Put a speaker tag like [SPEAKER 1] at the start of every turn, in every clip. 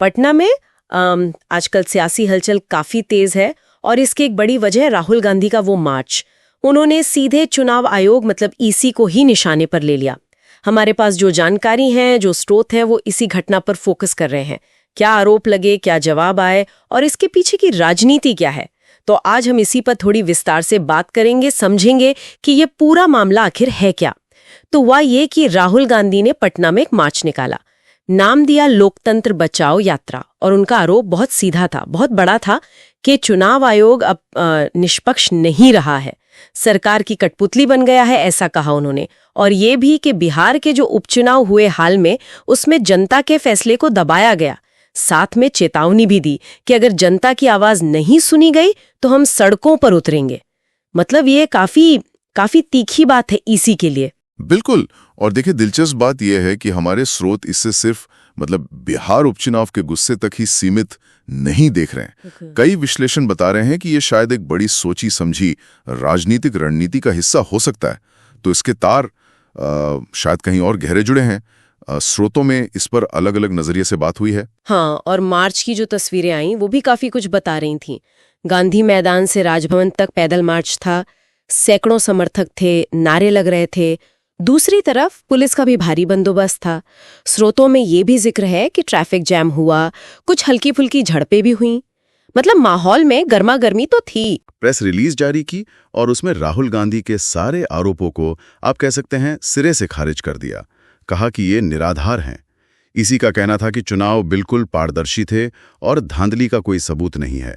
[SPEAKER 1] पटना में आजकल सियासी हलचल काफी तेज है और इसकी एक बड़ी वजह है राहुल गांधी का वो मार्च। उन्होंने सीधे चुनाव आयोग मतलब ईसी को ही निशाने पर ले लिया। हमारे पास जो जानकारी है, जो स्रोत है, वो इसी घटना पर फोकस कर रहे हैं। क्या आरोप लगे, क्या जवाब आए और इसके पीछे की राजनीति क्या है। तो आज हम इसी पर थोड़ी विस्तार से बात करेंगे, समझेंगे कि ये पूरा मामला आखिर है क्या। तो वह ये कि राहुल गांधी ने पटना में एक मार्च निकाला, नाम दिया लोकतंत्र बचाओ यात्रा, और उनका आरोप बहुत सीधा था, बहुत बड़ा था कि चुनाव आयोग अब निष्पक्ष नहीं रहा है, सरकार की कठपुतली बन गया है, ऐसा कहा उन्होंने। और ये भी कि बिहार के जो उपचुनाव हुए हाल में, उसमें जनता के फैसले को दबाया गया। साथ में चेतावनी भी दी कि अगर जनता की आवाज नहीं सुनी गई तो हम सड़कों पर उतरेंगे। मतलब ये काफी तीखी बात है ईसी के लिए।
[SPEAKER 2] बिल्कुल। और देखिए, दिलचस्प बात यह है कि हमारे स्रोत इससे सिर्फ बिहार उपचुनाव के गुस्से तक ही सीमित नहीं देख रहे हैं। कई विश्लेषण बता रहे हैं कि ये शायद एक बड़ी सोची समझी राजनीतिक रणनीति का हिस्सा हो सकता है। तो इसके तार शायद कहीं और गहरे जुड़े हैं। स्रोतों में इस पर अलग अलग नजरिए से बात हुई है।
[SPEAKER 1] हाँ, और मार्च की जो तस्वीरें आई वो भी काफी कुछ बता रही थीं। गांधी मैदान से राजभवन तक पैदल मार्च था, सैकड़ों समर्थक थे, नारे लग रहे थे। दूसरी तरफ पुलिस का भी भारी बंदोबस्त था। स्रोतों में ये भी जिक्र है कि ट्रैफिक जैम हुआ, कुछ हल्की फुल्की झड़पें भी हुई। मतलब माहौल में गर्मा गर्मी तो थी।
[SPEAKER 3] प्रेस रिलीज जारी की और उसमें राहुल गांधी के सारे आरोपों को आप कह सकते हैं सिरे से खारिज कर दिया। कहा कि ये निराधार हैं। इसी का कहना था कि चुनाव बिल्कुल पारदर्शी थे और धांधली का कोई सबूत नहीं है।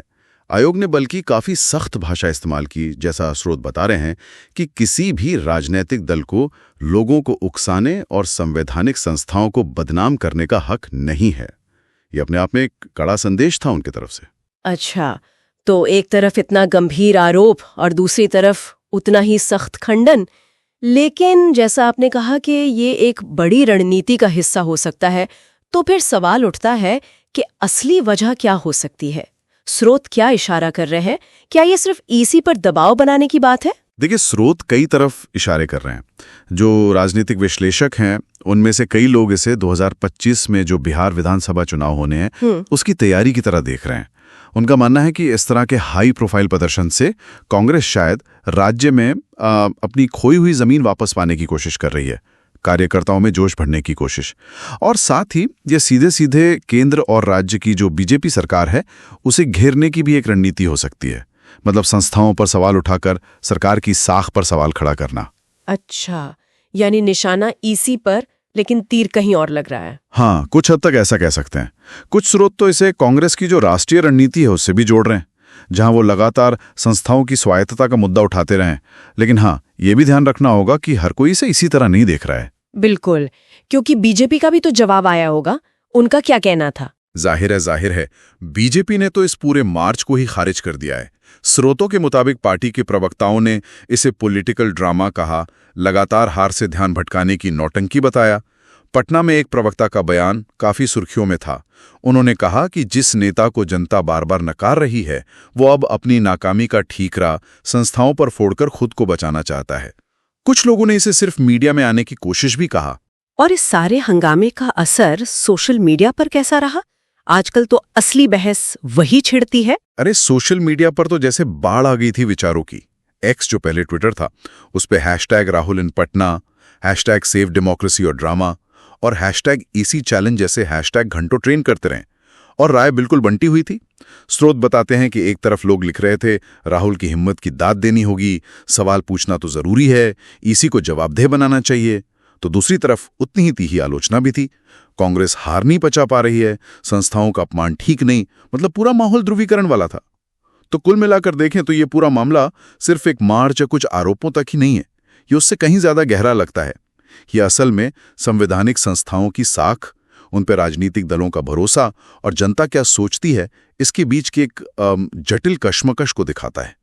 [SPEAKER 3] आयोग ने बल्कि काफी सख्त भाषा इस्तेमाल की, जैसा स्रोत बता रहे हैं कि किसी भी राजनीतिक दल को लोगों को उकसाने और संवैधानिक संस्थाओं को बदनाम करने का हक नहीं है। ये अपने आप में एक कड़ा संदेश था उनकी तरफ से।
[SPEAKER 1] अच्छा, तो एक तरफ इतना गंभीर आरोप और दूसरी तरफ उतना ही सख्त खंडन। लेकिन जैसा आपने कहा कि ये एक बड़ी रणनीति का हिस्सा हो सकता है, तो फिर सवाल उठता है कि असली वजह क्या हो सकती है। स्रोत क्या इशारा कर रहे हैं? क्या ये सिर्फ ईसी पर दबाव बनाने की बात है?
[SPEAKER 3] देखिए, स्रोत कई तरफ इशारे कर रहे हैं। जो राजनीतिक विश्लेषक हैं उनमें से कई लोग इसे 2025 में जो बिहार विधानसभा चुनाव होने हैं उसकी तैयारी की तरह देख रहे हैं। उनका मानना है कि इस तरह के हाई प्रोफाइल प्रदर्शन से कांग्रेस शायद राज्य में अपनी खोई हुई जमीन वापस पाने की कोशिश कर रही है, कार्यकर्ताओं में जोश भरने की कोशिश। और साथ ही ये सीधे सीधे केंद्र और राज्य की जो बीजेपी सरकार है उसे घेरने की भी एक रणनीति हो सकती है। मतलब संस्थाओं पर सवाल उठाकर सरकार की साख पर सवाल खड़ा करना।
[SPEAKER 1] अच्छा, यानी निशाना ईसी पर, लेकिन तीर कहीं और लग रहा है।
[SPEAKER 3] हाँ, कुछ हद तक ऐसा कह सकते हैं। कुछ स्रोत तो इसे कांग्रेस की जो राष्ट्रीय रणनीति है उससे भी जोड़ रहे हैं, जहां वो लगातार संस्थाओं की स्वायत्तता का मुद्दा उठाते रहें। लेकिन हाँ, ये भी ध्यान रखना होगा कि हर कोई इसे इसी तरह नहीं देख रहा है।
[SPEAKER 1] बिल्कुल, क्योंकि बीजेपी का भी तो जवाब आया होगा। उनका क्या कहना था?
[SPEAKER 2] जाहिर है बीजेपी ने तो इस पूरे मार्च को ही खारिज कर दिया है। स्रोतों के मुताबिक पार्टी के प्रवक्ताओं ने इसे पॉलिटिकल ड्रामा कहा, लगातार हार से ध्यान भटकाने की नौटंकी बताया। पटना में एक प्रवक्ता का बयान काफी सुर्खियों में था। उन्होंने कहा कि जिस नेता को जनता बार बार नकार रही है वो अब अपनी नाकामी का ठीकरा संस्थाओं पर फोड़कर खुद को बचाना चाहता है। कुछ लोगों ने इसे सिर्फ मीडिया में आने की कोशिश भी कहा।
[SPEAKER 1] और इस सारे हंगामे का असर सोशल मीडिया पर कैसा रहा? आजकल तो असली बहस वही छिड़ती है।
[SPEAKER 2] अरे, सोशल मीडिया पर तो जैसे बाढ़ आ गई थी विचारों की। एक्स जो पहले ट्विटर था, उस पे #राहुल इन पटना, #सेव डेमोक्रेसी और ड्रामा और #EC चैलेंज जैसे हैशटैग घंटों ट्रेन करते रहे और राय बिल्कुल बंटी हुई थी। स्रोत बताते हैं कि एक तरफ लोग लिख रहे थे राहुल की हिम्मत की दाद देनी होगी, सवाल पूछना तो जरूरी है, ईसी को जवाबदेह बनाना चाहिए। तो दूसरी तरफ उतनी ही तीखी आलोचना भी थी। कांग्रेस हार नहीं पचा पा रही है, संस्थाओं का अपमान ठीक नहीं। मतलब पूरा माहौल ध्रुवीकरण वाला था। तो कुल मिलाकर देखें तो ये पूरा मामला सिर्फ एक मार्च या कुछ आरोपों तक ही नहीं है, ये उससे कहीं ज्यादा गहरा लगता है। ये असल में संवैधानिक संस्थाओं की साख, उन पर राजनीतिक दलों का भरोसा और जनता क्या सोचती है, इसके बीच की एक जटिल कश्मकश को दिखाता है।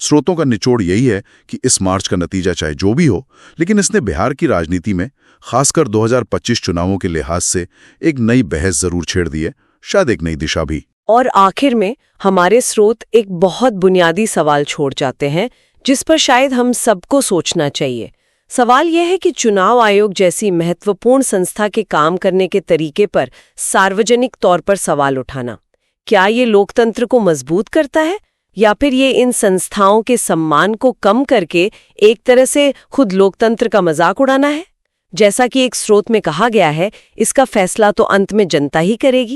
[SPEAKER 2] स्रोतों का निचोड़ यही है कि इस मार्च का नतीजा चाहे जो भी हो, लेकिन इसने बिहार की राजनीति में खासकर 2025 चुनावों के लिहाज से एक नई बहस जरूर छेड़ दी है, शायद एक नई दिशा भी।
[SPEAKER 1] और आखिर में हमारे स्रोत एक बहुत बुनियादी सवाल छोड़ जाते हैं जिस पर शायद हम सबको सोचना चाहिए। सवाल यह है कि चुनाव आयोग जैसी महत्वपूर्ण संस्था के काम करने के तरीके पर सार्वजनिक तौर पर सवाल उठाना, क्या ये लोकतंत्र को मजबूत करता है या फिर ये इन संस्थाओं के सम्मान को कम करके एक तरह से खुद लोकतंत्र का मजाक उड़ाना है? जैसा कि एक स्रोत में कहा गया है, इसका फैसला तो अंत में जनता ही करेगी।